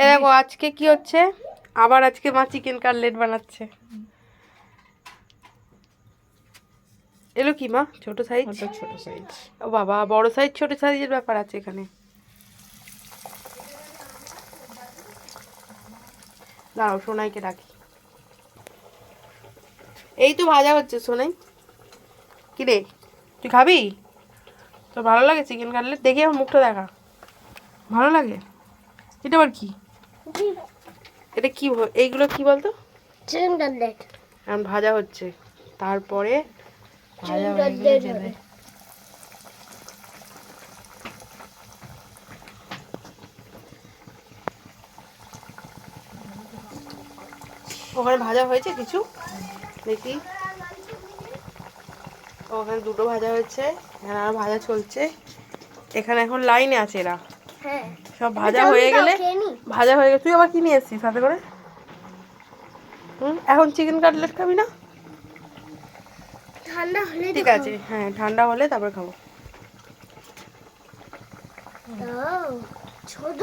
এ দেখো আজকে কি হচ্ছে, আবার আজকে মা চিকেন কাটলেট বানাচ্ছে। এলো কি মা, ছোট সাইজ? ছোট সাইজ। ও বাবা, বড় সাইজ ছোট সাইজের ব্যাপার আছে এখানে। দাঁড়াও সোনাইকে ডাকি। এই তো ভাজা হচ্ছে সোনাই। কি রে, তুই খাবি? তোর ভালো লাগে চিকেন কাটলেট? দেখি আমার মুখটা দেখা। ভালো লাগে? এটা আবার কি? এটা কি এইগুলো কি বলতো? Chicken cutlet. এখন ভাজা হচ্ছে, তারপরে ভাজা হয়ে গেলে জেলে। ওখানে ভাজা হয়েছে কিছু দেখি। ওখানে দুটো ভাজা হয়েছে, এখানে আর ভাজা চলছে। এখানে এখন লাইনে আছে এরা। হ্যাঁ, সব ভাজা হয়ে গেলে, ভাজা হয়ে গেলে তুই আবার কি নিয়ে এসছিস সাথে করে? এখন চিকেন কাটলেট খাবি না? ঠান্ডা হলে ঠিক আছে, হ্যাঁ ঠান্ডা হলে তারপর খাবো। ছোট